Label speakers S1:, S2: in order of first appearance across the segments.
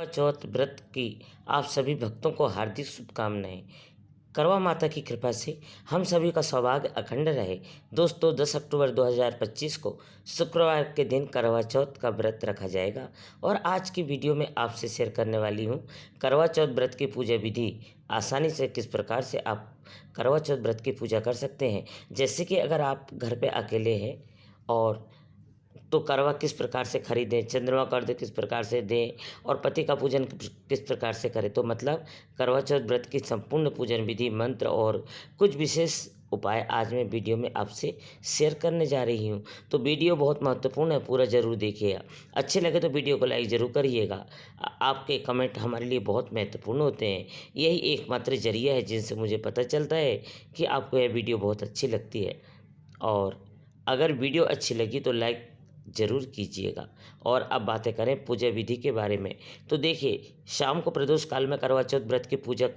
S1: करवा चौथ व्रत की आप सभी भक्तों को हार्दिक शुभकामनाएं। करवा माता की कृपा से हम सभी का सौभाग्य अखंड रहे। दोस्तों, 10 अक्टूबर 2025 को शुक्रवार के दिन करवा चौथ का व्रत रखा जाएगा और आज की वीडियो में आपसे शेयर करने वाली हूं करवा चौथ व्रत की पूजा विधि। आसानी से किस प्रकार से आप करवा चौथ व्रत की पूजा कर सकते हैं। जैसे कि अगर आप घर पे अकेले हैं और तो करवा किस प्रकार से खरीदें, चंद्रमा का अर्घ किस प्रकार से दें और पति का पूजन किस प्रकार से करें। तो मतलब करवा चौथ व्रत की संपूर्ण पूजन विधि, मंत्र और कुछ विशेष उपाय आज मैं वीडियो में आपसे शेयर करने जा रही हूं। तो वीडियो बहुत महत्वपूर्ण है, पूरा जरूर देखिएगा। अच्छे लगे तो वीडियो को लाइक जरूर करिएगा। आपके कमेंट हमारे लिए बहुत महत्वपूर्ण होते हैं। यही एकमात्र जरिया है जिनसे मुझे पता चलता है कि आपको यह वीडियो बहुत अच्छी लगती है। और अगर वीडियो अच्छी लगी तो लाइक ज़रूर कीजिएगा। और अब बातें करें पूजा विधि के बारे में। तो देखिए, शाम को प्रदोष काल में करवा चौथ व्रत की पूजा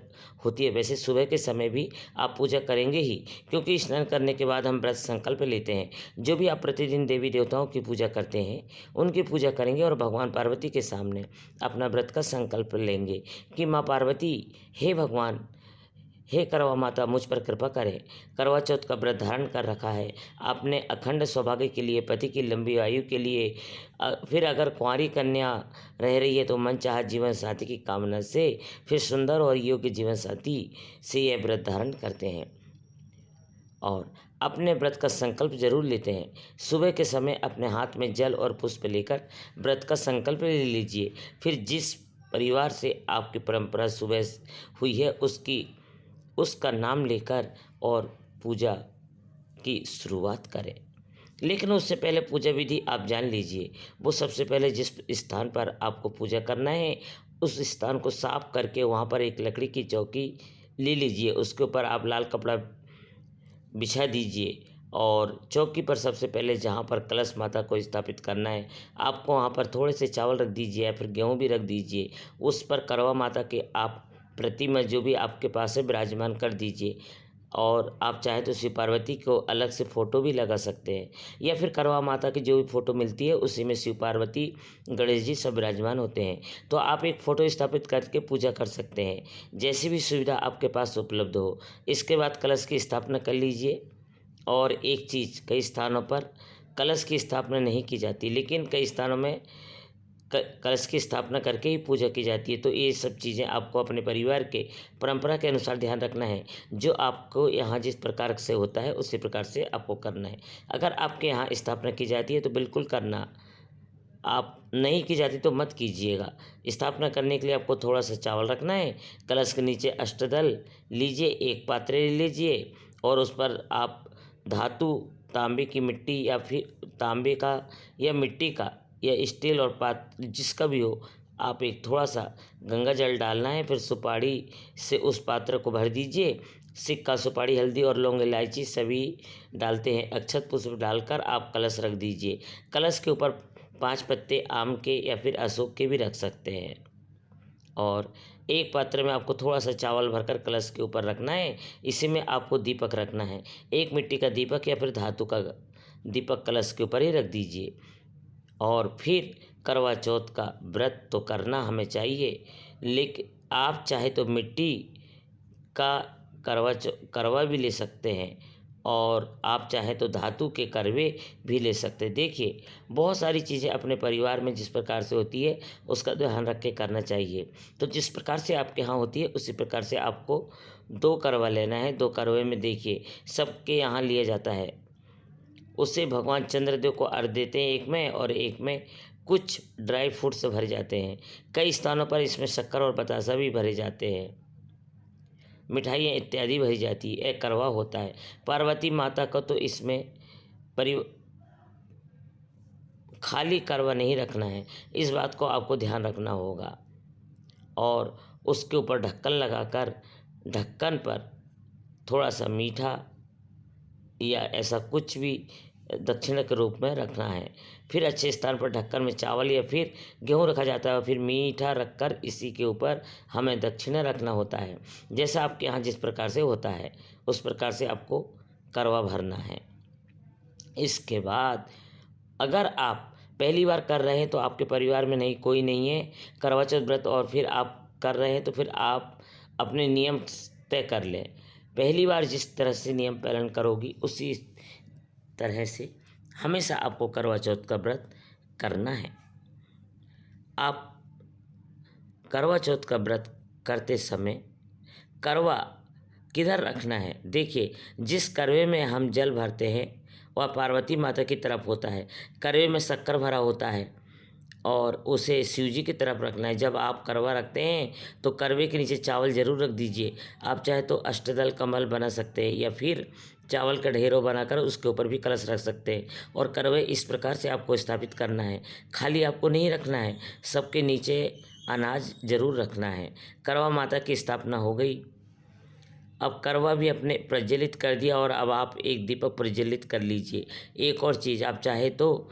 S1: होती है। वैसे सुबह के समय भी आप पूजा करेंगे ही, क्योंकि स्नान करने के बाद हम व्रत संकल्प लेते हैं। जो भी आप प्रतिदिन देवी देवताओं की पूजा करते हैं उनकी पूजा करेंगे और भगवान पार्वती के सामने अपना व्रत का संकल्प लेंगे कि माँ पार्वती, हे भगवान, हे करवा माता, मुझ पर कृपा करें। करवा चौथ का व्रत धारण कर रखा है आपने अखंड सौभाग्य के लिए, पति की लंबी आयु के लिए। फिर अगर कुंवारी कन्या रह रही है तो मनचाहा जीवन साथी की कामना से फिर सुंदर और योग्य जीवन साथी से यह व्रत धारण करते हैं और अपने व्रत का संकल्प जरूर लेते हैं। सुबह के समय अपने हाथ में जल और पुष्प लेकर व्रत का संकल्प ले लीजिए। फिर जिस परिवार से आपकी परंपरा सुबह हुई है उसका नाम लेकर और पूजा की शुरुआत करें। लेकिन उससे पहले पूजा विधि आप जान लीजिए। वो सबसे पहले जिस स्थान पर आपको पूजा करना है उस स्थान को साफ करके वहाँ पर एक लकड़ी की चौकी ले लीजिए। उसके ऊपर आप लाल कपड़ा बिछा दीजिए और चौकी पर सबसे पहले जहाँ पर कलश माता को स्थापित करना है आपको वहाँ पर थोड़े से चावल रख दीजिए या फिर गेहूँ भी रख दीजिए। उस पर करवा माता के आप प्रतिमा जो भी आपके पास है विराजमान कर दीजिए। और आप चाहे तो शिव पार्वती को अलग से फ़ोटो भी लगा सकते हैं या फिर करवा माता की जो भी फ़ोटो मिलती है उसी में शिव पार्वती, गणेश जी सब विराजमान होते हैं। तो आप एक फ़ोटो स्थापित करके पूजा कर सकते हैं, जैसी भी सुविधा आपके पास उपलब्ध हो। इसके बाद कलश की स्थापना कर लीजिए। और एक चीज़, कई स्थानों पर कलश की स्थापना नहीं की जाती, लेकिन कई स्थानों में कलश की स्थापना करके ही पूजा की जाती है। तो ये सब चीज़ें आपको अपने परिवार के परंपरा के अनुसार ध्यान रखना है। जो आपको यहाँ जिस प्रकार से होता है उसी प्रकार से आपको करना है। अगर आपके यहाँ स्थापना की जाती है तो बिल्कुल करना, आप नहीं की जाती तो मत कीजिएगा। स्थापना करने के लिए आपको थोड़ा सा चावल रखना है। कलश के नीचे अष्टदल लीजिए, एक पात्र ले लीजिए और उस पर आप धातु, तांबे की मिट्टी या फिर तांबे का या मिट्टी का या स्टील और पात्र जिसका भी हो, आप एक थोड़ा सा गंगा जल डालना है। फिर सुपारी से उस पात्र को भर दीजिए। सिक्का, सुपारी, हल्दी और लौंग इलायची सभी डालते हैं। अक्षत पुष्प डालकर आप कलश रख दीजिए। कलश के ऊपर 5 पत्ते आम के या फिर अशोक के भी रख सकते हैं। और एक पात्र में आपको थोड़ा सा चावल भरकर कलश के ऊपर रखना है। इसी में आपको दीपक रखना है। एक मिट्टी का दीपक या फिर धातु का दीपक कलश के ऊपर ही रख दीजिए। और फिर करवा चौथ का व्रत तो करना हमें चाहिए, लेकिन आप चाहे तो मिट्टी का करवा भी ले सकते हैं और आप चाहे तो धातु के करवे भी ले सकते हैं। देखिए, बहुत सारी चीज़ें अपने परिवार में जिस प्रकार से होती है उसका ध्यान रख के करना चाहिए। तो जिस प्रकार से आपके यहाँ होती है उसी प्रकार से आपको 2 करवा लेना है। 2 करवे में देखिए सबके यहाँ लिया जाता है। उसे भगवान चंद्रदेव को अर्घ देते हैं एक में, और एक में कुछ ड्राई फ्रूट्स भरे जाते हैं। कई स्थानों पर इसमें शक्कर और बतासा भी भरे जाते हैं, मिठाइयाँ इत्यादि भरी जाती है। एक करवा होता है। पार्वती माता का तो इसमें परि खाली करवा नहीं रखना है, इस बात को आपको ध्यान रखना होगा। और उसके ऊपर ढक्कन लगाकर ढक्कन पर थोड़ा सा मीठा या ऐसा कुछ भी दक्षिणा के रूप में रखना है। फिर अच्छे स्थान पर ढक्कन में चावल या फिर गेहूँ रखा जाता है। फिर मीठा रखकर इसी के ऊपर हमें दक्षिणा रखना होता है। जैसा आपके यहाँ जिस प्रकार से होता है उस प्रकार से आपको करवा भरना है। इसके बाद अगर आप पहली बार कर रहे हैं तो आपके परिवार में नहीं कोई नहीं है करवा चौथ व्रत और फिर आप कर रहे हैं तो फिर आप अपने नियम तय कर लें। पहली बार जिस तरह से नियम पालन करोगी उसी तरह से हमेशा आपको करवा चौथ का व्रत करना है। आप करवा चौथ का व्रत करते समय करवा किधर रखना है? देखिए, जिस करवे में हम जल भरते हैं वह पार्वती माता की तरफ होता है। करवे में शक्कर भरा होता है और उसे शिव जी की तरफ रखना है। जब आप करवा रखते हैं तो करवे के नीचे चावल ज़रूर रख दीजिए। आप चाहे तो अष्टदल कमल बना सकते हैं या फिर चावल का ढेरों बनाकर उसके ऊपर भी कलश रख सकते हैं। और करवे इस प्रकार से आपको स्थापित करना है, खाली आपको नहीं रखना है, सबके नीचे अनाज जरूर रखना है। करवा माता की स्थापना हो गई। अब करवा भी अपने प्रज्वलित कर दिया और अब आप एक दीपक प्रज्वलित कर लीजिए। एक और चीज़, आप चाहे तो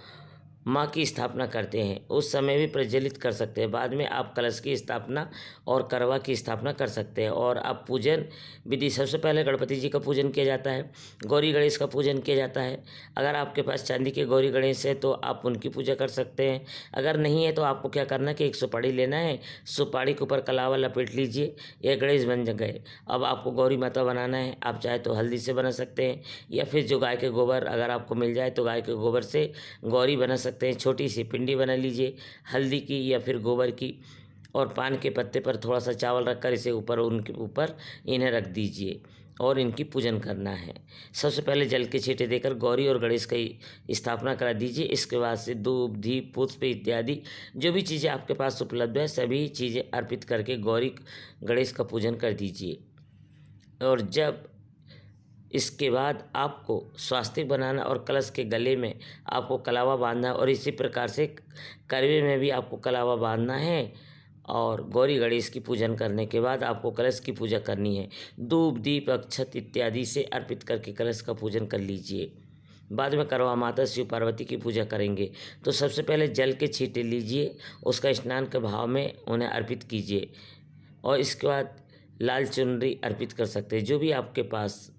S1: माँ की स्थापना करते हैं उस समय भी प्रज्वलित कर सकते हैं। बाद में आप कलश की स्थापना और करवा की स्थापना कर सकते हैं। और आप पूजन विधि, सबसे पहले गणपति जी का पूजन किया जाता है, गौरी गणेश का पूजन किया जाता है। अगर आपके पास चांदी के गौरी गणेश है तो आप उनकी पूजा कर सकते हैं। अगर नहीं है तो आपको क्या करना है कि एक सुपारी लेना है, सुपारी के ऊपर कलावा लपेट लीजिए, ये गणेश बन गए। अब आपको गौरी माता बनाना है। आप चाहे तो हल्दी से बना सकते हैं या फिर जो गाय के गोबर अगर आपको मिल जाए तो गाय के गोबर से गौरी बना सकते हैं। छोटी सी पिंडी बना लीजिए हल्दी की या फिर गोबर की और पान के पत्ते पर थोड़ा सा चावल रखकर इसे ऊपर उनके ऊपर इन्हें रख दीजिए और इनकी पूजन करना है। सबसे पहले जल के छींटे देकर गौरी और गणेश की स्थापना करा दीजिए। इसके बाद से धूप दीप पुष्प इत्यादि जो भी चीज़ें आपके पास उपलब्ध है सभी चीज़ें अर्पित करके गौरी गणेश का पूजन कर दीजिए। और जब इसके बाद आपको स्वास्तिक बनाना और कलश के गले में आपको कलावा बांधना है और इसी प्रकार से करवे में भी आपको कलावा बांधना है। और गौरी गणेश की पूजन करने के बाद आपको कलश की पूजा करनी है। धूप दीप अक्षत इत्यादि से अर्पित करके कलश का पूजन कर लीजिए। बाद में करवा माता शिव पार्वती की पूजा करेंगे तो सबसे पहले जल के छींटे लीजिए, उसका स्नान के भाव में उन्हें अर्पित कीजिए और इसके बाद लाल चुनरी अर्पित कर सकते हैं जो भी आपके पास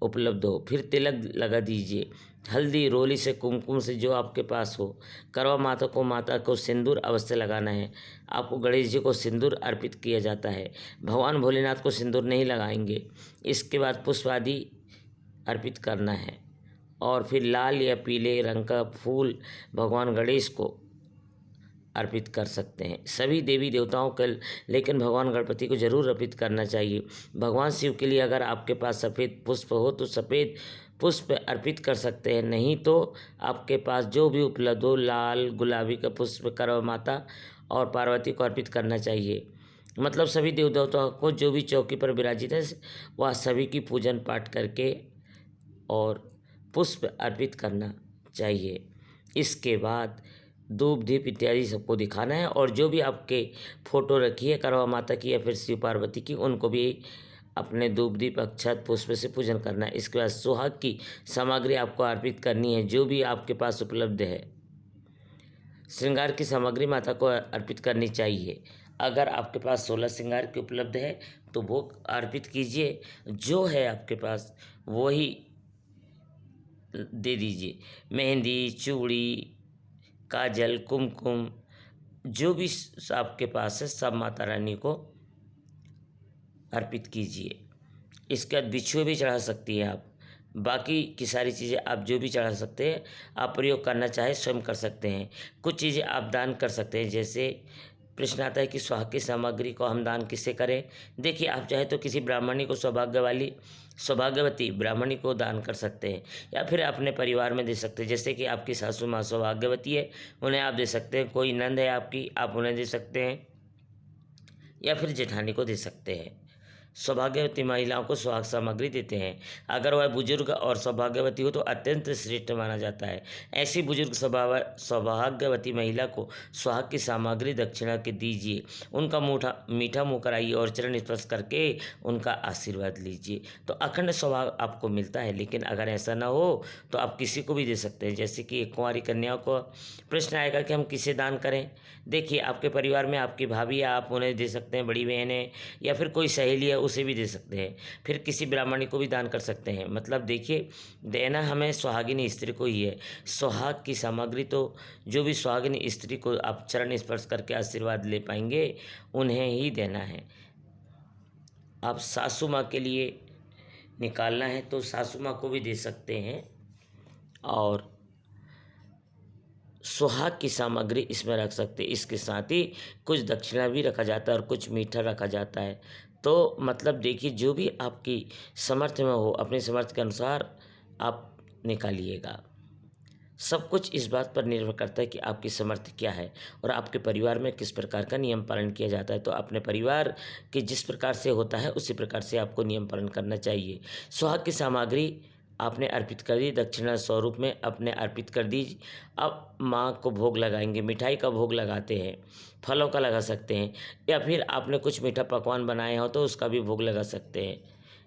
S1: उपलब्ध हो। फिर तिलक लगा दीजिए, हल्दी रोली से कुमकुम से जो आपके पास हो। करवा माता को सिंदूर अवश्य लगाना है। आपको गणेश जी को सिंदूर अर्पित किया जाता है, भगवान भोलेनाथ को सिंदूर नहीं लगाएंगे। इसके बाद पुष्प आदि अर्पित करना है और फिर लाल या पीले रंग का फूल भगवान गणेश को अर्पित कर सकते हैं। सभी देवी देवताओं के लेकिन भगवान गणपति को जरूर अर्पित करना चाहिए। भगवान शिव के लिए अगर आपके पास सफ़ेद पुष्प हो तो सफ़ेद पुष्प अर्पित कर सकते हैं, नहीं तो आपके पास जो भी उपलब्ध हो लाल गुलाबी का पुष्प करवा माता और पार्वती को अर्पित करना चाहिए। मतलब सभी देव देवताओं को जो भी चौकी पर विराजित है वह सभी की पूजन पाठ करके और पुष्प अर्पित करना चाहिए। इसके बाद धूप दीप इत्यादि सबको दिखाना है और जो भी आपके फोटो रखी है करवा माता की या फिर शिव पार्वती की उनको भी अपने धूप दीप अक्षत पुष्प से पूजन करना है। इसके बाद सुहाग की सामग्री आपको अर्पित करनी है जो भी आपके पास उपलब्ध है। श्रृंगार की सामग्री माता को अर्पित करनी चाहिए। अगर आपके पास 16 श्रृंगार की उपलब्ध है तो वो अर्पित कीजिए, जो है आपके पास वही दे दीजिए। मेहंदी चूड़ी काजल कुमकुम जो भी आपके पास है सब माता रानी को अर्पित कीजिए। इसके बाद बिछुए भी चढ़ा सकती हैं आप। बाकी की सारी चीज़ें आप जो भी चढ़ा सकते हैं आप प्रयोग करना चाहे स्वयं कर सकते हैं। कुछ चीज़ें आप दान कर सकते हैं, जैसे प्रश्न आता है कि सुहाग की सामग्री को हम दान किससे करें। देखिए, आप चाहे तो किसी ब्राह्मणी को सौभाग्यवती ब्राह्मणी को दान कर सकते हैं या फिर अपने परिवार में दे सकते हैं। जैसे कि आपकी सासू माँ सौभाग्यवती है उन्हें आप दे सकते हैं, कोई नंद है आपकी आप उन्हें दे सकते हैं या फिर जेठानी को दे सकते हैं। सौभाग्यवती महिलाओं को सुहाग सामग्री देते हैं। अगर वह बुजुर्ग और सौभाग्यवती हो तो अत्यंत श्रेष्ठ माना जाता है। ऐसी बुजुर्ग सौभाग्यवती महिला को सुहाग की सामग्री दक्षिणा के दीजिए, उनका मीठा मुँह कराइए और चरण स्पर्श करके उनका आशीर्वाद लीजिए तो अखंड सौभाग्य आपको मिलता है। लेकिन अगर ऐसा ना हो तो आप किसी को भी दे सकते हैं। जैसे कि एक कुंवारी कन्याओं को प्रश्न आएगा कि हम किसे दान करें। देखिए, आपके परिवार में आपकी भाभी है आप उन्हें दे सकते हैं, बड़ी बहन है या फिर कोई सहेली है उसे भी दे सकते हैं। फिर किसी ब्राह्मणी को भी दान कर सकते हैं। मतलब देखिए, देना हमें सुहागिनी स्त्री को ही है। सुहाग की सामग्री तो जो भी सुहागिनी स्त्री को आप चरण स्पर्श करके आशीर्वाद ले पाएंगे उन्हें ही देना है। आप सासू माँ के लिए निकालना है तो सासू माँ को भी दे सकते हैं। और सुहाग की सामग्री इसमें रख सकते हैं। इसके साथ ही कुछ दक्षिणा भी रखा जाता है और कुछ मीठा रखा जाता है। तो मतलब देखिए, जो भी आपकी समर्थ में हो अपने समर्थ के अनुसार आप निकालिएगा। सब कुछ इस बात पर निर्भर करता है कि आपकी समर्थ क्या है और आपके परिवार में किस प्रकार का नियम पालन किया जाता है। तो अपने परिवार के जिस प्रकार से होता है उसी प्रकार से आपको नियम पालन करना चाहिए। सुहाग की सामग्री आपने अर्पित कर दी, दक्षिणा स्वरूप में अपने अर्पित कर दीजिए। अब माँ को भोग लगाएंगे। मिठाई का भोग लगाते हैं, फलों का लगा सकते हैं, या फिर आपने कुछ मीठा पकवान बनाए हो तो उसका भी भोग लगा सकते हैं।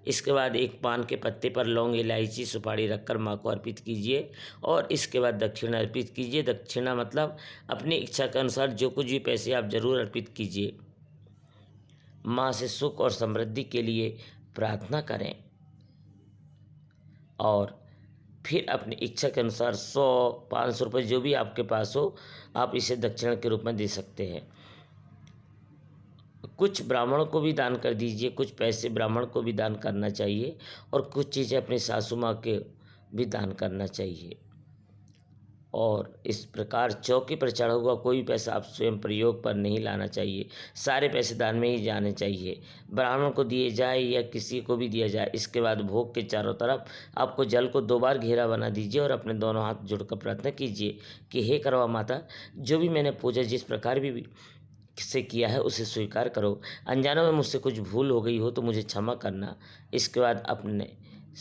S1: इसके बाद एक पान के पत्ते पर लौंग, इलायची, सुपारी रखकर माँ को अर्पित कीजिए और इसके बाद दक्षिणा अर्पित कीजिए। दक्षिणा मतलब अपनी इच्छा के अनुसार जो कुछ भी पैसे आप जरूर अर्पित कीजिए। माँ से सुख और समृद्धि के लिए प्रार्थना करें और फिर अपनी इच्छा के अनुसार 100-500 रुपये जो भी आपके पास हो आप इसे दक्षिणा के रूप में दे सकते हैं। कुछ ब्राह्मणों को भी दान कर दीजिए, कुछ पैसे ब्राह्मण को भी दान करना चाहिए और कुछ चीज़ें अपनी सासू माँ के भी दान करना चाहिए। और इस प्रकार चौकी पर चढ़ा हुआ कोई पैसा आप स्वयं प्रयोग पर नहीं लाना चाहिए। सारे पैसे दान में ही जाने चाहिए, ब्राह्मण को दिए जाए या किसी को भी दिया जाए। इसके बाद भोग के चारों तरफ आपको जल को 2 बार घेरा बना दीजिए और अपने दोनों हाथ जोड़कर प्रार्थना कीजिए कि हे करवा माता, जो भी मैंने पूजा जिस प्रकार भी से किया है उसे स्वीकार करो। अनजानों में मुझसे कुछ भूल हो गई हो तो मुझे क्षमा करना। इसके बाद अपने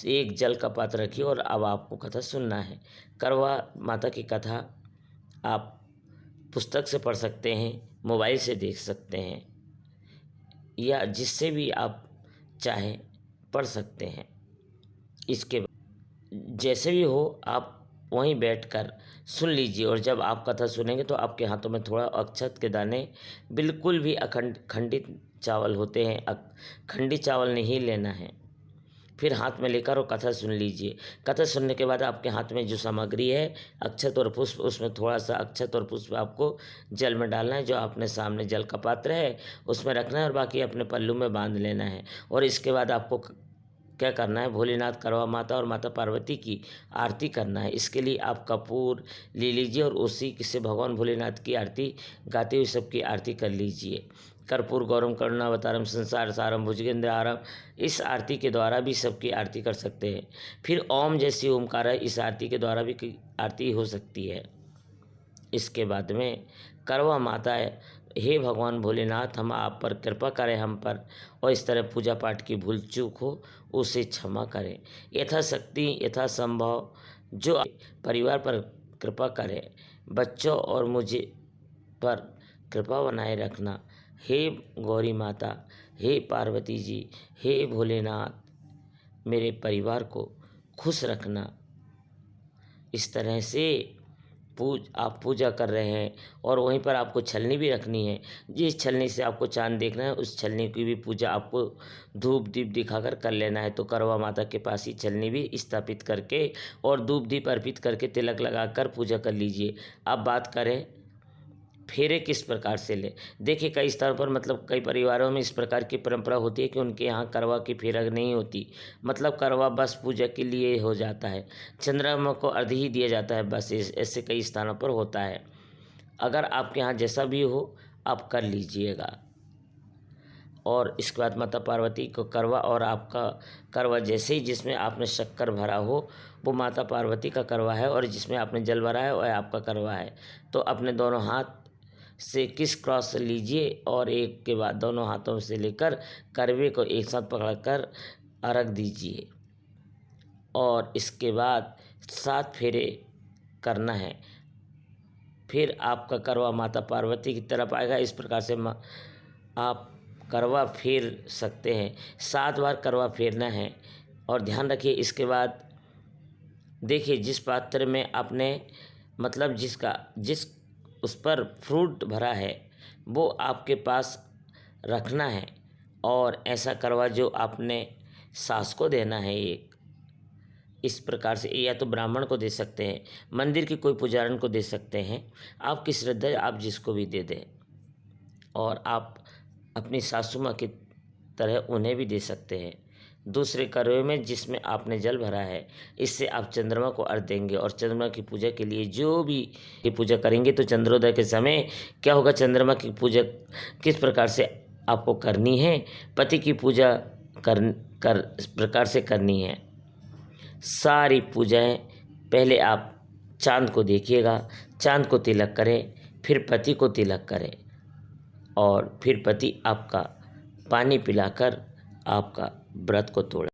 S1: एक जल का पात्र रखिए और अब आपको कथा सुनना है। करवा माता की कथा आप पुस्तक से पढ़ सकते हैं, मोबाइल से देख सकते हैं या जिससे भी आप चाहें पढ़ सकते हैं। इसके जैसे भी हो आप वहीं बैठकर सुन लीजिए और जब आप कथा सुनेंगे तो आपके हाथों में थोड़ा अक्षत के दाने, बिल्कुल भी खंडित चावल होते हैं, खंडित चावल नहीं लेना है, फिर हाथ में लेकर और कथा सुन लीजिए। कथा सुनने के बाद आपके हाथ में जो सामग्री है अक्षत और पुष्प, उसमें थोड़ा सा अक्षत और पुष्प आपको जल में डालना है। जो आपने सामने जल का पात्र है उसमें रखना है और बाकी अपने पल्लू में बांध लेना है। और इसके बाद आपको क्या करना है, भोलेनाथ, करवा माता और माता पार्वती की आरती करना है। इसके लिए आप कपूर ले लीजिए और उसी से भगवान भोलेनाथ की आरती गाते हुए सबकी आरती कर लीजिए। कर्पूर गौरम करुणावतारम संसार सारम भुजगेंद्र आरम, इस आरती के द्वारा भी सबकी आरती कर सकते हैं। फिर ओम जैसी ओमकार है, इस आरती के द्वारा भी आरती हो सकती है। इसके बाद में करवा माता है, हे भगवान भोलेनाथ, हम आप पर कृपा करें हम पर, और इस तरह पूजा पाठ की भूल चूक हो उसे क्षमा करें। यथाशक्ति यथासंभव जो परिवार पर कृपा करें, बच्चों और मुझे पर कृपा बनाए रखना। हे गौरी माता, हे पार्वती जी, हे भोलेनाथ, मेरे परिवार को खुश रखना। इस तरह से आप पूजा कर रहे हैं और वहीं पर आपको छलनी भी रखनी है। जिस छलनी से आपको चांद देखना है उस छलनी की भी पूजा आपको धूप दीप दिखाकर कर लेना है। तो करवा माता के पास ही छलनी भी स्थापित करके और धूप दीप अर्पित करके तिलक लगाकर पूजा कर लीजिए। अब बात करें फेरे किस प्रकार से ले। देखिए, कई स्थानों पर मतलब कई परिवारों में इस प्रकार की परंपरा होती है कि उनके यहाँ करवा की फेरा नहीं होती। मतलब करवा बस पूजा के लिए हो जाता है, चंद्रमा को अर्घ ही दिया जाता है बस। ऐसे कई स्थानों पर होता है। अगर आपके यहाँ जैसा भी हो आप कर लीजिएगा। और इसके बाद माता पार्वती को करवा, और आपका करवा जैसे ही जिसमें आपने शक्कर भरा हो वो माता पार्वती का करवा है और जिसमें आपने जल भरा है वह आपका करवा है। तो अपने दोनों हाथ से किस क्रॉस लीजिए और एक के बाद दोनों हाथों से लेकर करवे को एक साथ पकड़कर अर्घ दीजिए और इसके बाद 7 फेरे करना है। फिर आपका करवा माता पार्वती की तरफ आएगा। इस प्रकार से आप करवा फेर सकते हैं। 7 बार करवा फेरना है। और ध्यान रखिए, इसके बाद देखिए जिस पात्र में आपने मतलब जिस उस पर फ्रूट भरा है वो आपके पास रखना है और ऐसा करवा जो आपने सास को देना है, एक इस प्रकार से या तो ब्राह्मण को दे सकते हैं, मंदिर के कोई पुजारन को दे सकते हैं, आपकी श्रद्धा आप जिसको भी दे दें। और आप अपनी सासू माँ की तरह उन्हें भी दे सकते हैं। दूसरे करवे में जिसमें आपने जल भरा है, इससे आप चंद्रमा को अर्घ देंगे। और चंद्रमा की पूजा के लिए जो भी ये पूजा करेंगे तो चंद्रोदय के समय क्या होगा, चंद्रमा की पूजा किस प्रकार से आपको करनी है, पति की पूजा कर इस प्रकार से करनी है। सारी पूजाएं पहले आप चांद को देखिएगा, चांद को तिलक करें, फिर पति को तिलक करें और फिर पति आपका पानी पिलाकर आपका व्रत को तोड़